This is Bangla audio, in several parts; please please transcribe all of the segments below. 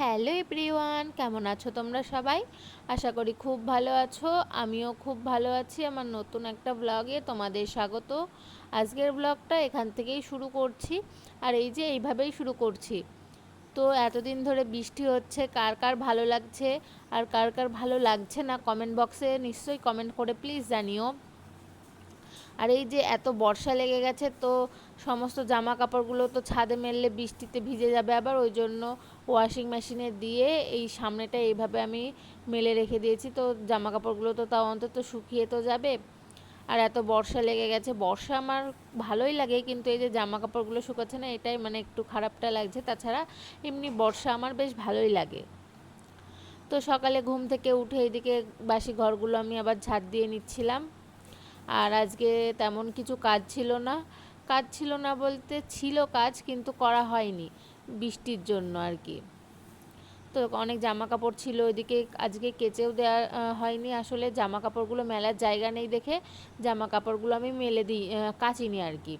হ্যালো এভরিওয়ান, কেমন আছো তোমরা সবাই? আশা করি খুব ভালো আছো। আমিও খুব ভালো আছি। আমার নতুন একটা ব্লগে তোমাদের স্বাগত। আজকের ব্লগটা এখান থেকেই শুরু করছি, আর এই যে এইভাবেই শুরু করছি। তো এতদিন ধরে বৃষ্টি হচ্ছে, কার কার ভালো লাগছে আর কার কার ভালো লাগছে না কমেন্ট বক্সে নিশ্চয়ই কমেন্ট করে প্লিজ জানিও। আর এই যে এত বর্ষা লেগে গেছে, তো সমস্ত জামা কাপড়গুলো তো ছাদে মেললে বৃষ্টিতে ভিজে যাবে আবার, ওই জন্য ওয়াশিং মেশিনে দিয়ে এই সামনেটা এইভাবে আমি মেলে রেখে দিয়েছি। তো জামা কাপড়গুলো তো তাও অন্তত শুকিয়ে তো যাবে। আর এত বর্ষা লেগে গেছে, বর্ষা আমার ভালোই লাগে, কিন্তু এই যে জামা কাপড়গুলো শুকাচ্ছে না, এটাই মানে একটু খারাপটা লাগছে। তাছাড়া এমনি বর্ষা আমার বেশ ভালোই লাগে। তো সকালে ঘুম থেকে উঠে এইদিকে বাসি ঘরগুলো আমি আবার ঝাড় দিয়ে নিচ্ছিলাম। আর আজকে তেমন কিছু কাজ ছিল না বলতে ছিল কাজ, কিন্তু করা হয়নি বৃষ্টির জন্য আর কি। তো অনেক জামা কাপড় ছিল ওইদিকে, আজকে কেচেও দেওয়া হয়নি। আসলে জামা কাপড়গুলো মেলার জায়গা নেই দেখে জামা কাপড়গুলো আমি মেলে দিই, কাচিনি আর কি।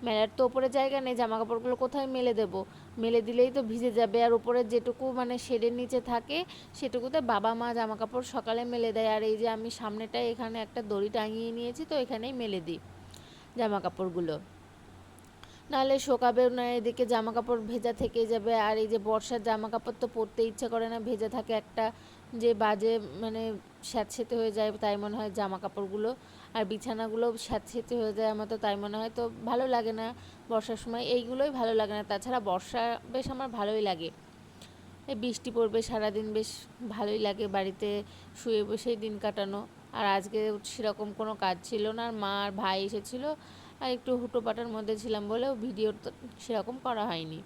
মেলার তো ওপরে জায়গা নেই, জামা কাপড়গুলো কোথায় মেলে দেব? মেলে দিলেই তো ভিজে যাবে। আর উপরে যেটুকু মানে শেডের নিচে থাকে সেটুকুতে বাবা মা জামা কাপড় সকালে মেলে দেয়। আর এই যে আমি সামনেটায় এখানে একটা দড়ি টাঙিয়ে নিয়েছি, তো এখানেই মেলে দিই জামা কাপড়গুলো, নাহলে শোকাবেও না, এদিকে জামা কাপড় ভেজা থেকে যাবে। আর এই যে বর্ষার জামা কাপড় তো পরতে ইচ্ছা করে না, ভেজা থাকে একটা যে বাজে মানে স্যাঁতসেঁতে হয়ে যায়, তাই মনে হয় জামা কাপড়গুলো। আর বিছানাগুলো স্যাঁতসেঁতে হয়ে যায়, আমার তো তাই মনে হয়। তো ভালো লাগে না বর্ষার সময়, এইগুলোই ভালো লাগে না। তাছাড়া বর্ষা বেশ আমার ভালোই লাগে। এই বৃষ্টি পড়বে সারাদিন, বেশ ভালোই লাগে বাড়িতে শুয়ে বসেই দিন কাটানো। আর আজকে সেরকম কোনো কাজ ছিল না, আর মা আর ভাই এসেছিলো, আর একটু হুটোপাটার মধ্যে ছিলাম বলেও ভিডিও তো সেরকম করা হয়নি।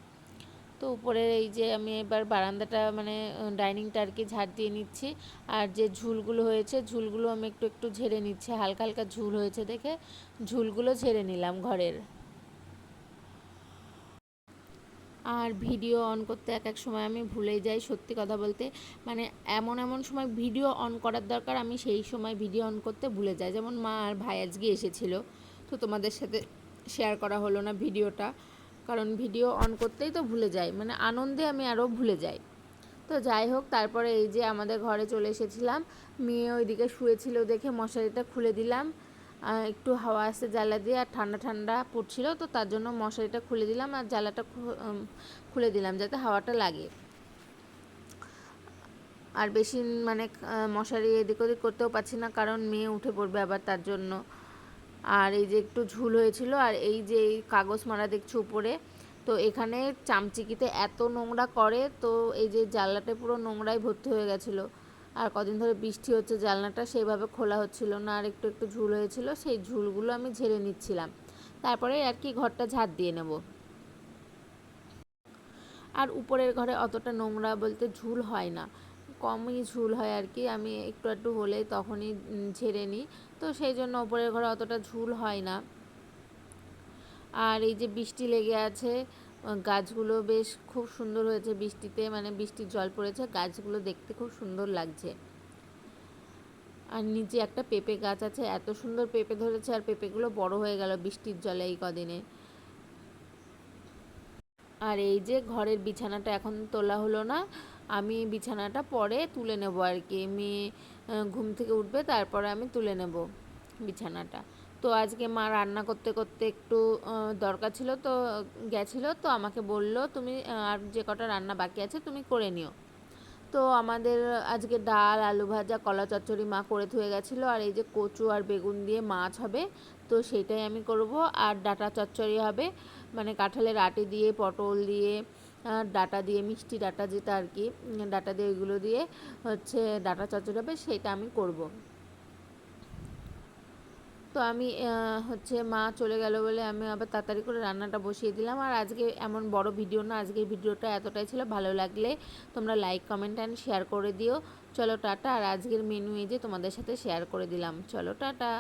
তো উপরে এই যে আমি এবার বারান্দাটা মানে ডাইনিংটা আর কি ঝাড় দিয়ে নিচ্ছি। আর যে ঝুলগুলো হয়েছে, ঝুলগুলো আমি একটু একটু ঝেড়ে নিচ্ছি, হালকা হালকা ঝুল হয়েছে দেখে ঝুলগুলো ঝেড়ে নিলাম ঘরের। আর ভিডিও অন করতে এক এক সময় আমি ভুলেই যাই, সত্যি কথা বলতে। মানে এমন এমন সময় ভিডিও অন করার দরকার, আমি সেই সময় ভিডিও অন করতে ভুলে যাই। যেমন মা আর ভাই আজকে এসেছিলো, তো তোমাদের সাথে শেয়ার করা হলো না ভিডিওটা, কারণ ভিডিও অন করতেই তো ভুলে যাই, মানে আনন্দে আমি আরও ভুলে যাই। তো যাই হোক, তারপরে এই যে আমাদের ঘরে চলে এসেছিলাম। মেয়ে ওইদিকে শুয়েছিল দেখে মশারিটা খুলে দিলাম, একটু হাওয়া আসতে জ্বালা দিয়ে, আর ঠান্ডা ঠান্ডা পড়ছিল, তো তার জন্য মশারিটা খুলে দিলাম আর জ্বালাটা খুলে দিলাম যাতে হাওয়াটা লাগে। আর বেশি মানে মশারি এদিক ওদিক করতেও পারছি না, কারণ মেয়ে উঠে পড়বে আবার তার জন্য। আর এই যে একটু ঝুল হয়েছিল, আর এই যে এই কাগজ মারা দেখছি উপরে, তো এখানে চামচিকিতে এত নোংরা করে, তো এই যে জানলাটা পুরো নোংরায় ভর্তি হয়ে গেছিলো। আর কদিন ধরে বৃষ্টি হচ্ছে, জানলাটা সেইভাবে খোলা হচ্ছিল না, আর একটু একটু ঝুল হয়েছিল, সেই ঝুলগুলো আমি ঝেড়ে নিচ্ছিলাম। তারপরে আর কি ঘরটা ঝাড় দিয়ে নেব। আর উপরের ঘরে অতটা নোংরা বলতে ঝুল হয় না, কমই ঝুল হয় আর কি। আমি একটু একটু হলেই তখনই ঝেড়ে নিই, তো সেই জন্য উপরের ঘরে অতটা ঝুল হয় না। আর এই যে বৃষ্টি লেগে আছে, গাছগুলো বেশ খুব সুন্দর হয়েছে বৃষ্টিতে, মানে বৃষ্টির জল পড়েছে, গাছগুলো দেখতে খুব সুন্দর লাগছে। আর নিচে একটা পেঁপে গাছ আছে, এত সুন্দর পেঁপে ধরেছে, আর পেঁপেগুলো বড় হয়ে গেল বৃষ্টির জলে এই কদিনে। আর এই যে ঘরের বিছানাটা এখন তোলা হলো না, আমি বিছানাটা পরে তুলে নেব আর কি। মেয়ে ঘুম থেকে উঠবে, তারপরে আমি তুলে নেব বিছানাটা। তো আজকে মা রান্না করতে করতে একটু দরকার ছিল, তো গেছিলো, তো আমাকে বলল তুমি আর যে কটা রান্না বাকি আছে তুমি করে নিও। তো আমাদের আজকে ডাল, আলু ভাজা, কলা চচ্চড়ি মা করে ধুয়ে গেছিলো, আর এই যে কচু আর বেগুন দিয়ে মাছ হবে, তো সেটাই আমি করব। আর ডাঁটা চচ্চড়ি হবে, মানে কাঁঠালের আটি দিয়ে, পটল দিয়ে, ডাঁটা দিয়ে, মিষ্টি ডাঁটা যেটা আর কি, ডাঁটা দিয়ে ওইগুলো দিয়ে হচ্ছে ডাঁটা চচ্চড়ি হবে, সেটা আমি করব। তো আমি হচ্ছে মা চলে গেল বলে আমি আবার তাড়াতাড়ি করে রান্নাটা বসিয়ে দিলাম। আর আজকে এমন বড় ভিডিও না, আজকের ভিডিওটা এতটাই ছিল। ভালো লাগলে তোমরা লাইক, কমেন্ট অ্যান্ড শেয়ার করে দিও। চলো টাটা। আর আজকের মেনু এই যে তোমাদের সাথে শেয়ার করে দিলাম। চলো টাটা।